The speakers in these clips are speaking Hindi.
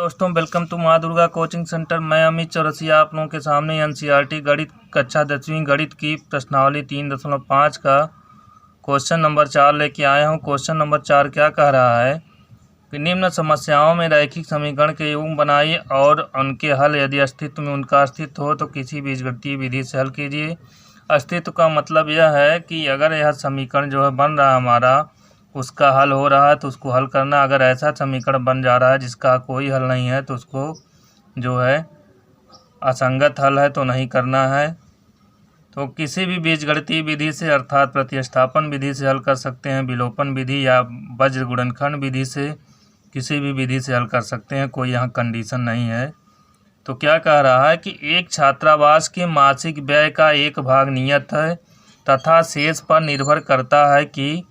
दोस्तों, वेलकम टू माँ दुर्गा कोचिंग सेंटर। मैं अमित चौरसिया आप लोगों के सामने एनसीईआरटी गणित कक्षा 10वीं गणित की प्रश्नावली 3.5 का क्वेश्चन नंबर 4 लेके आया हूँ। क्वेश्चन नंबर 4 क्या कह रहा है कि निम्न समस्याओं में रैखिक समीकरण के युग्म बनाइए और उनके हल यदि अस्तित्व में उनका अस्तित्व हो तो किसी बीजगणितीय विधि से हल कीजिए। अस्तित्व का मतलब यह है कि अगर यह समीकरण जो है बन रहा है हमारा, उसका हल हो रहा है तो उसको हल करना। अगर ऐसा समीकरण बन जा रहा है जिसका कोई हल नहीं है तो उसको जो है असंगत हल है तो नहीं करना है। तो किसी भी बीजगणितीय विधि से अर्थात प्रतिस्थापन विधि से हल कर सकते हैं, विलोपन विधि या वज्र गुणनखंड विधि से किसी भी विधि से हल कर सकते हैं, कोई यहाँ कंडीशन नहीं है। तो क्या कह रहा है कि एक छात्रावास के मासिक व्यय का एक भाग नियत है तथा शेष पर निर्भर करता है कि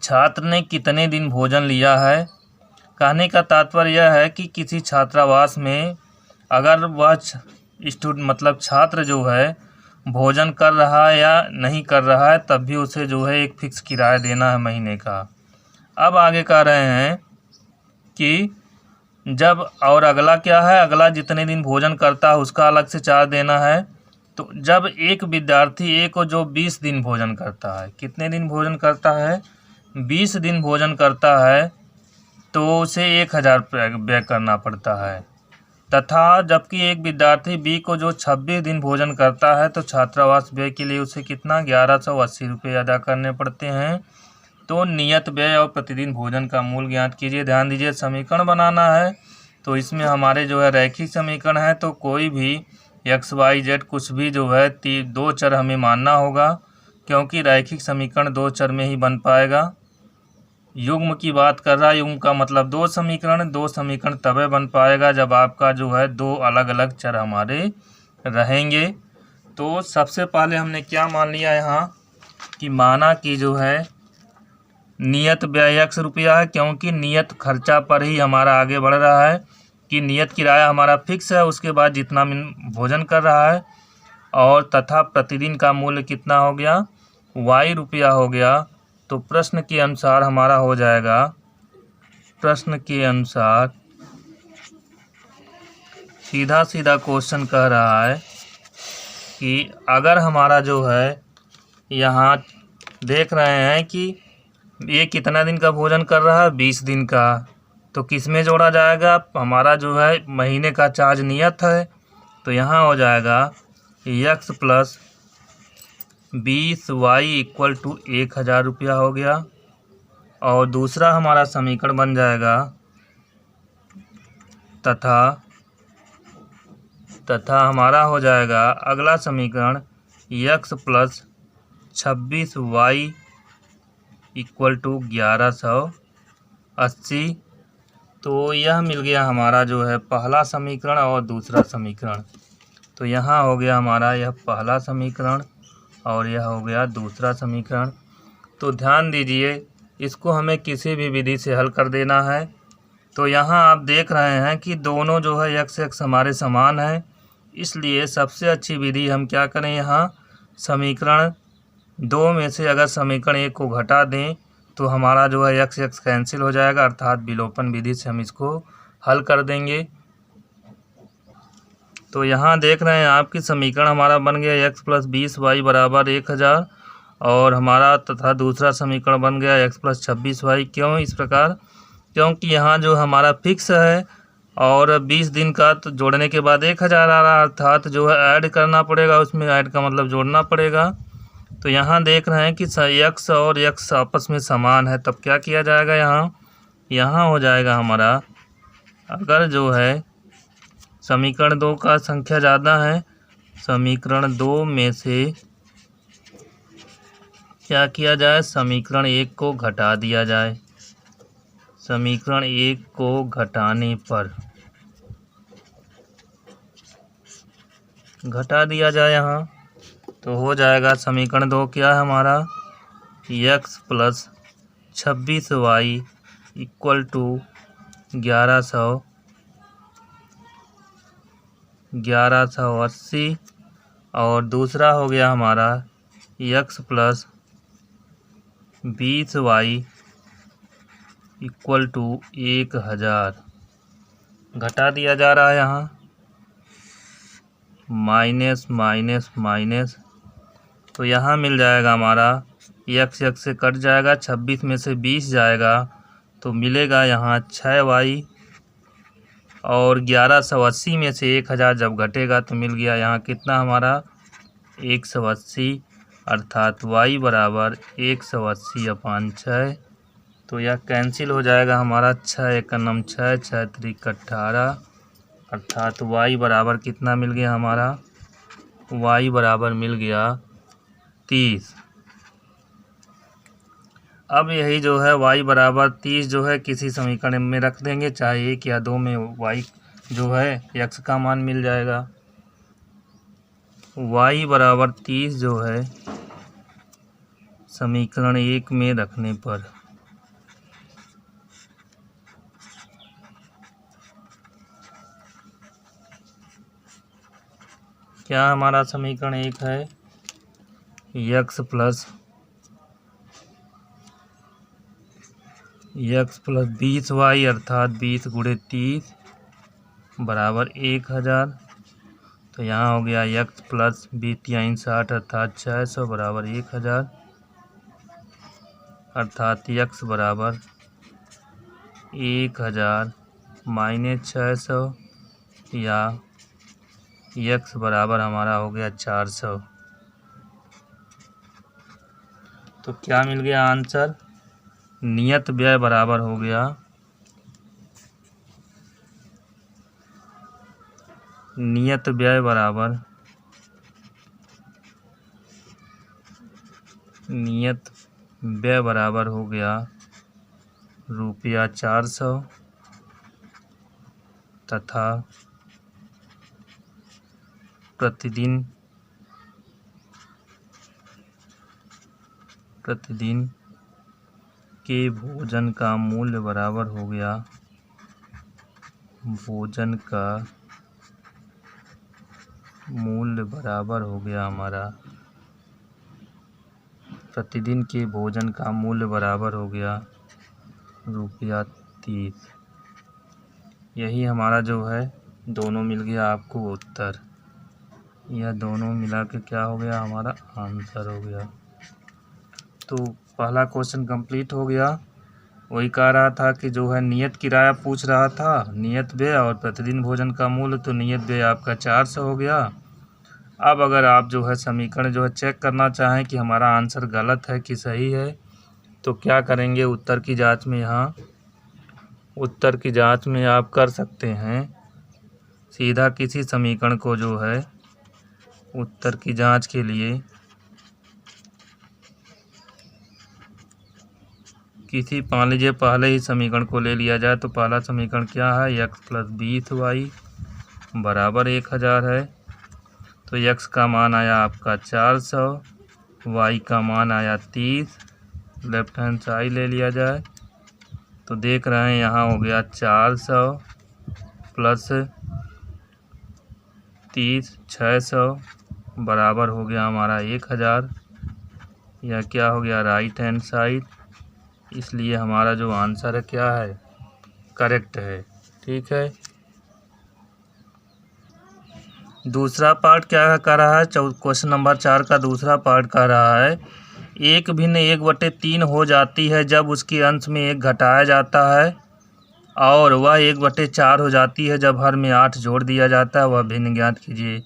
छात्र ने कितने दिन भोजन लिया है। कहने का तात्पर्य यह है कि किसी छात्रावास में अगर वह छात्र जो है भोजन कर रहा है या नहीं कर रहा है तब भी उसे जो है एक फिक्स किराया देना है महीने का। अब आगे कह रहे हैं कि जब और अगला क्या है, अगला जितने दिन भोजन करता है उसका अलग से चार्ज देना है। तो जब एक विद्यार्थी एक को जो 20 दिन भोजन करता है, कितने दिन भोजन करता है, 20 दिन भोजन करता है तो उसे 1000 व्यय करना पड़ता है। तथा जबकि एक विद्यार्थी बी को जो 26 दिन भोजन करता है तो छात्रावास व्यय के लिए उसे कितना 1180 रुपये अदा करने पड़ते हैं। तो नियत व्यय और प्रतिदिन भोजन का मूल ज्ञात कीजिए। ध्यान दीजिए, समीकरण बनाना है तो इसमें हमारे जो है रैखिक समीकरण है तो कोई भी एक्स वाई जेड कुछ भी जो है 2 चर हमें मानना होगा, क्योंकि रैखिक समीकरण 2 चर में ही बन पाएगा। युग्म की बात कर रहा है, युग्म का मतलब 2 समीकरण तभी बन पाएगा जब आपका जो है 2 अलग अलग चर हमारे रहेंगे। तो सबसे पहले हमने क्या मान लिया यहाँ कि माना कि जो है नियत व्यय 100 रुपया है, क्योंकि नियत खर्चा पर ही हमारा आगे बढ़ रहा है कि नियत किराया हमारा फिक्स है, उसके बाद जितना भोजन कर रहा है और तथा प्रतिदिन का मूल्य कितना हो गया, y रुपया हो गया। तो प्रश्न के अनुसार हमारा हो जाएगा, प्रश्न के अनुसार सीधा सीधा क्वेश्चन कह रहा है कि अगर हमारा जो है यहाँ देख रहे हैं कि ये कितना दिन का भोजन कर रहा है, 20 दिन का, तो किस में जोड़ा जाएगा, हमारा जो है महीने का चार्ज नियत है तो यहाँ हो जाएगा x plus 20y equal to 1000 रुपया हो गया। और दूसरा हमारा समीकरण बन जाएगा तथा हमारा हो जाएगा अगला समीकरण x plus 26y equal to 1180। तो यह मिल गया हमारा जो है पहला समीकरण और दूसरा समीकरण। तो यहाँ हो गया हमारा यह पहला समीकरण और यह हो गया दूसरा समीकरण। तो ध्यान दीजिए, इसको हमें किसी भी विधि से हल कर देना है। तो यहाँ आप देख रहे हैं कि दोनों जो है x हमारे समान है, इसलिए सबसे अच्छी विधि हम क्या करें, यहाँ समीकरण 2 में से अगर समीकरण 1 को घटा दें तो हमारा जो है x कैंसिल हो जाएगा, अर्थात विलोपन विधि से हम इसको हल कर देंगे। तो यहाँ देख रहे हैं आपकी समीकरण हमारा बन गया x प्लस 20y बराबर 1000 और हमारा तथा दूसरा समीकरण बन गया x प्लस 26y। क्यों इस प्रकार, क्योंकि यहाँ जो हमारा फिक्स है और 20 दिन का तो जोड़ने के बाद 1000 आ रहा है, अर्थात जो है ऐड करना पड़ेगा, उसमें ऐड का मतलब जोड़ना पड़ेगा। तो यहाँ देख रहे हैं कि x और x आपस में समान है, तब क्या किया जाएगा, यहाँ हो जाएगा हमारा, अगर जो है समीकरण 2 का संख्या ज़्यादा है, समीकरण 2 में से क्या किया जाए, समीकरण 1 को घटा दिया जाए। समीकरण 1 को घटाने पर घटा दिया जाए यहाँ, तो हो जाएगा समीकरण 2 क्या है हमारा, x plus 26y equal to 1180 और दूसरा हो गया हमारा x plus 20y equal to 1000। घटा दिया जा रहा है यहाँ, माइनस माइनस माइनस, तो यहाँ मिल जाएगा हमारा x x से कट जाएगा, 26 में से 20 जाएगा तो मिलेगा यहाँ 6y, और 1180 में से 1000 जब घटेगा तो मिल गया यहाँ कितना हमारा 180, अर्थात y बराबर 180/6। तो यह कैंसिल हो जाएगा हमारा, 6 एक नम 6, 6 त्रिक 18, अर्थात y बराबर कितना मिल गया हमारा, y बराबर मिल गया 30। अब यही जो है y बराबर 30 जो है किसी समीकरण में रख देंगे, चाहे 1 या 2 में y जो है x का मान मिल जाएगा। y बराबर 30 जो है समीकरण 1 में रखने पर क्या हमारा समीकरण 1 है, x प्लस 20y अर्थात 20 गुणे 30 बराबर 1000। तो यहाँ हो गया x प्लस 20×3 = 60 अर्थात 600 बराबर 1000, अर्थात x बराबर 1000 माइनस 600, या x बराबर हमारा हो गया 400। तो क्या मिल गया आंसर, नियत व्यय बराबर हो गया, नियत व्यय बराबर हो गया रुपया 400 तथा प्रतिदिन के भोजन का मूल्य बराबर हो गया, भोजन का मूल्य बराबर हो गया हमारा, प्रतिदिन के भोजन का मूल्य बराबर हो गया रुपया 30। यही हमारा जो है दोनों मिल गया आपको उत्तर, यह दोनों मिला के क्या हो गया हमारा आंसर हो गया। तो पहला क्वेश्चन कंप्लीट हो गया। वही कह रहा था कि जो है नियत किराया पूछ रहा था, नियत व्यय और प्रतिदिन भोजन का मूल्य, तो नियत व्यय आपका 400 हो गया। अब अगर आप जो है समीकरण जो है चेक करना चाहें कि हमारा आंसर गलत है कि सही है, तो क्या करेंगे, उत्तर की जांच में, यहाँ उत्तर की जांच में आप कर सकते हैं सीधा किसी समीकरण को जो है उत्तर की जांच के लिए किसी मान लीजिए पहले ही समीकरण को ले लिया जाए। तो पहला समीकरण क्या है, x प्लस 20y बराबर 1000 है। तो x का मान आया आपका 400, y का मान आया 30, लेफ्ट हैंड साइड ले लिया जाए तो देख रहे हैं यहाँ हो गया 400 प्लस 30 600 बराबर हो गया हमारा 1000। यह क्या हो गया, राइट हैंड साइड, इसलिए हमारा जो आंसर है क्या है, करेक्ट है। ठीक है, दूसरा पार्ट क्या कर रहा है, क्वेश्चन नंबर 4 का दूसरा पार्ट कह रहा है, एक भिन्न 1/3 हो जाती है जब उसके अंश में 1 घटाया जाता है, और वह 1/4 हो जाती है जब हर में 8 जोड़ दिया जाता है, वह भिन्न ज्ञात कीजिए।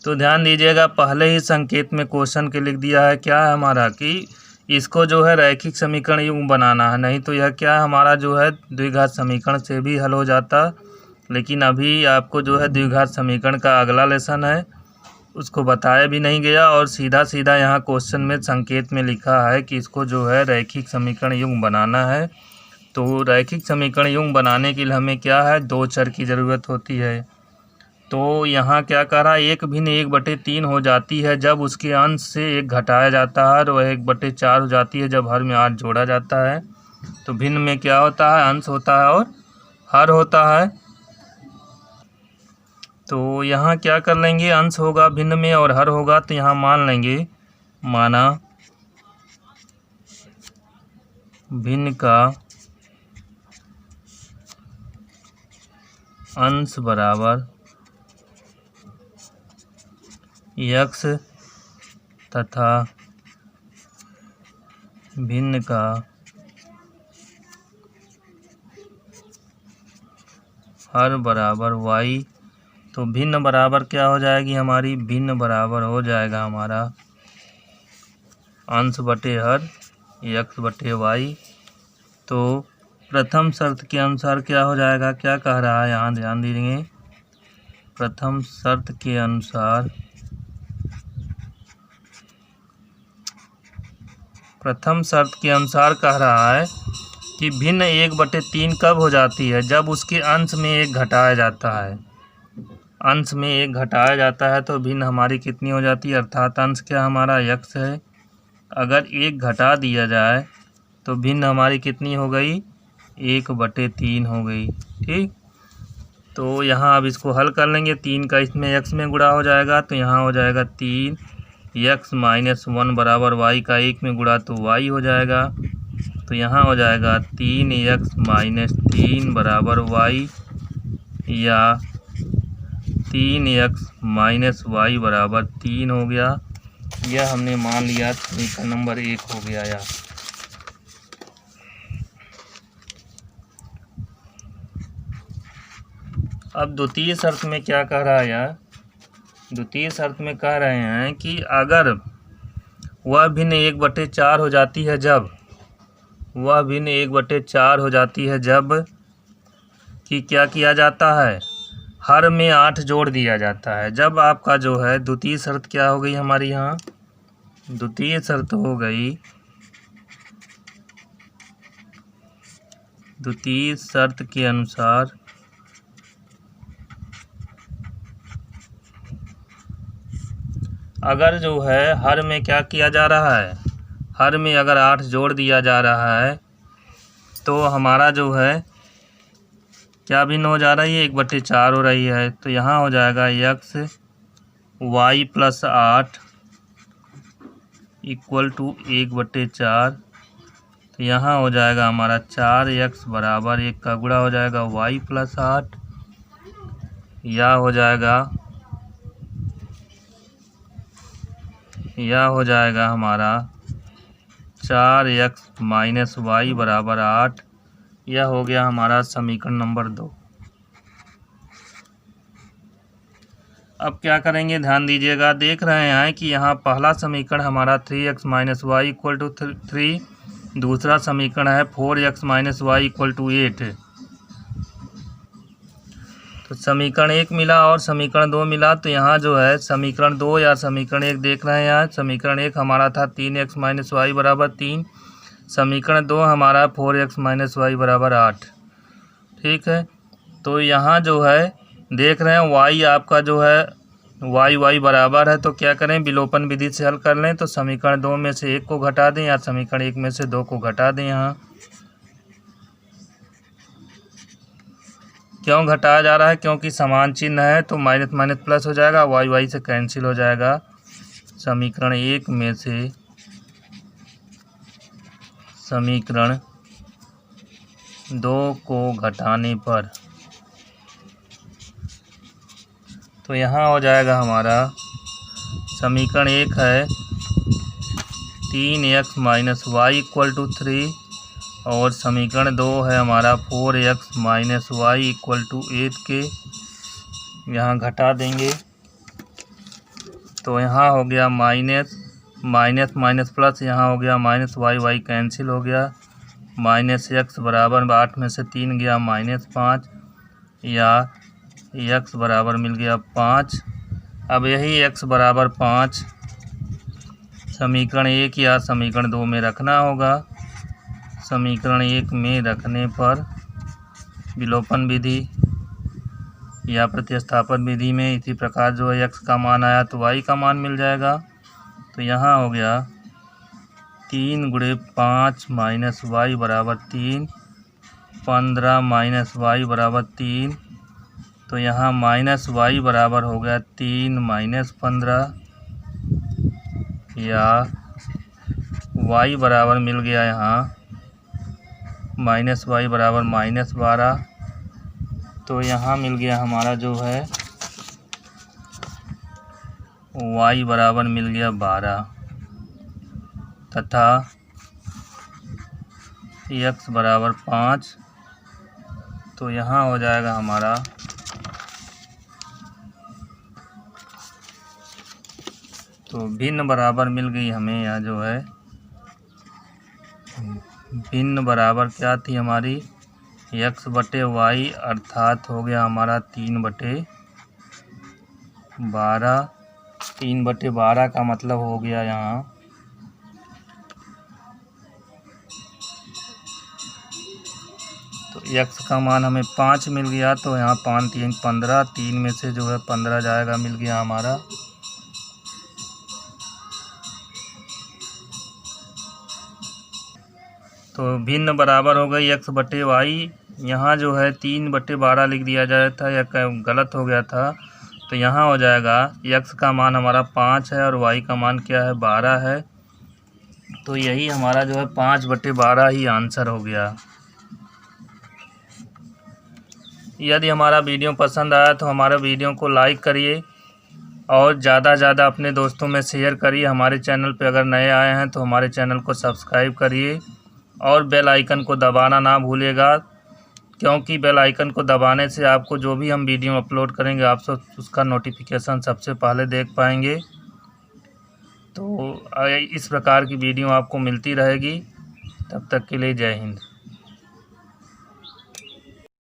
तो ध्यान दीजिएगा, पहले ही संकेत में क्वेश्चन के लिख दिया है क्या है हमारा, कि इसको जो है रैखिक समीकरण युग्म बनाना है, नहीं तो यह क्या है हमारा जो है द्विघात समीकरण से भी हल हो जाता। लेकिन अभी आपको जो है द्विघात समीकरण का अगला लेसन है, उसको बताया भी नहीं गया, और सीधा सीधा यहाँ क्वेश्चन में संकेत में लिखा है कि इसको जो है रैखिक समीकरण युग्म बनाना है। तो रैखिक समीकरण युग्म बनाने के लिए हमें क्या है, 2 चर की ज़रूरत होती है। तो यहाँ क्या कह रहा है, एक भिन्न 1/3 हो जाती है जब उसके अंश से 1 घटाया जाता है, और वह 1/4 हो जाती है जब हर में 8 जोड़ा जाता है। तो भिन्न में क्या होता है, अंश होता है और हर होता है। तो यहाँ क्या कर लेंगे, अंश होगा भिन्न में और हर होगा, तो यहाँ मान लेंगे, माना भिन्न का अंश बराबर x तथा भिन्न का हर बराबर y। तो भिन्न बराबर क्या हो जाएगी हमारी, भिन्न बराबर हो जाएगा हमारा अंश बटे हर x बटे y। तो प्रथम शर्त के अनुसार क्या हो जाएगा, क्या कह रहा है यहाँ ध्यान दीजिए। प्रथम शर्त के अनुसार कह रहा है कि भिन्न 1/3 कब हो जाती है, जब उसके अंश में 1 घटाया जाता है। अंश में 1 घटाया जाता है तो भिन्न हमारी कितनी हो जाती है, अर्थात अंश क्या हमारा x है। अगर 1 घटा दिया जाए तो भिन्न हमारी कितनी हो गई, 1/3 हो गई। ठीक, तो यहाँ अब इसको हल कर लेंगे। 3 का इसमें x में गुणा हो जाएगा तो यहाँ हो जाएगा 3x - 1 बराबर y का 1 में गुणा तो y हो जाएगा। तो यहाँ हो जाएगा 3x - 3 बराबर y या 3x - y बराबर 3 हो गया। यह हमने मान लिया समीकरण नंबर 1 हो गया। या अब द्वितीय शर्त में क्या कह रहा है यार, द्वितीय शर्त में कह रहे हैं कि अगर वह भिन्न 1/4 हो जाती है, जब वह भिन्न 1/4 हो जाती है, जब कि क्या किया जाता है, हर में 8 जोड़ दिया जाता है। जब आपका जो है द्वितीय शर्त क्या हो गई हमारी, यहाँ द्वितीय शर्त हो गई, द्वितीय शर्त के अनुसार अगर जो है हर में क्या किया जा रहा है, हर में अगर 8 जोड़ दिया जा रहा है तो हमारा जो है क्या भिन्न हो जा रही है, 1/4 हो रही है। तो यहाँ हो जाएगा x y + 8 = 1/4। तो यहाँ हो जाएगा हमारा 4x बराबर 1 का गुणा हो जाएगा y + 8, या हो जाएगा हमारा 4x - y बराबर 8। यह हो गया हमारा समीकरण नंबर 2। अब क्या करेंगे, ध्यान दीजिएगा। देख रहे हैं कि यहाँ पहला समीकरण हमारा 3x - y = 3, दूसरा समीकरण है 4x - y = 8। तो समीकरण 1 मिला और समीकरण 2 मिला। तो यहाँ जो है समीकरण 2 या समीकरण 1 देख रहे हैं। यहाँ समीकरण 1 हमारा था 3x - y बराबर 3, समीकरण 2 हमारा 4x - y बराबर 8। ठीक है, तो यहाँ जो है देख रहे हैं y आपका जो है y बराबर है, तो क्या करें, विलोपन विधि से हल कर लें। तो समीकरण 2 में से 1 को घटा दें या समीकरण 1 में से 2 को घटा दें। यहाँ क्यों घटाया जा रहा है, क्योंकि समान चिन्ह है तो माइनस माइनस प्लस हो जाएगा, y से कैंसिल हो जाएगा। समीकरण 1 में से समीकरण 2 को घटाने पर तो यहाँ हो जाएगा हमारा समीकरण 1 है 3x - y = 3 और समीकरण 2 है हमारा 4x - y = 8 के यहाँ घटा देंगे। तो यहाँ हो गया माइनस माइनस माइनस प्लस, यहाँ हो गया माइनस y कैंसिल हो गया। -x बराबर 8 में से 3 गया -5, या x बराबर मिल गया 5। अब यही x बराबर 5 समीकरण 1 या समीकरण 2 में रखना होगा। समीकरण 1 में रखने पर विलोपन विधि या प्रतिस्थापन विधि में इसी प्रकार जो है x का मान आया तो y का मान मिल जाएगा। तो यहाँ हो गया 3 × 5 - y बराबर 3, 15 - y बराबर 3। तो यहाँ -y बराबर हो गया 3 - 15, या y बराबर मिल गया यहाँ -y बराबर -12। तो यहाँ मिल गया हमारा जो है y बराबर मिल गया 12 तथा x बराबर 5। तो यहाँ हो जाएगा हमारा तो भिन्न बराबर मिल गई हमें। यहाँ जो है भिन्न बराबर क्या थी हमारी x बटे वाई, अर्थात हो गया हमारा 3/12। 3/12 का मतलब हो गया यहाँ तो x का मान हमें 5 मिल गया। तो यहाँ 5 3 15, 3 में से जो है 15 जाएगा, मिल गया हमारा। तो भिन्न बराबर हो गई x बटे वाई। यहाँ जो है 3/12 लिख दिया जाता था या गलत हो गया था। तो यहाँ हो जाएगा x का मान हमारा 5 है और y का मान क्या है 12 है। तो यही हमारा जो है 5/12 ही आंसर हो गया। यदि हमारा वीडियो पसंद आया तो हमारे वीडियो को लाइक करिए और ज़्यादा से ज़्यादा अपने दोस्तों में शेयर करिए। हमारे चैनल पे अगर नए आए हैं तो हमारे चैनल को सब्सक्राइब करिए और बेल आइकन को दबाना ना भूलिएगा, क्योंकि बेल आइकन को दबाने से आपको जो भी हम वीडियो अपलोड करेंगे आप सब उसका नोटिफिकेशन सबसे पहले देख पाएंगे। तो इस प्रकार की वीडियो आपको मिलती रहेगी। तब तक के लिए जय हिंद।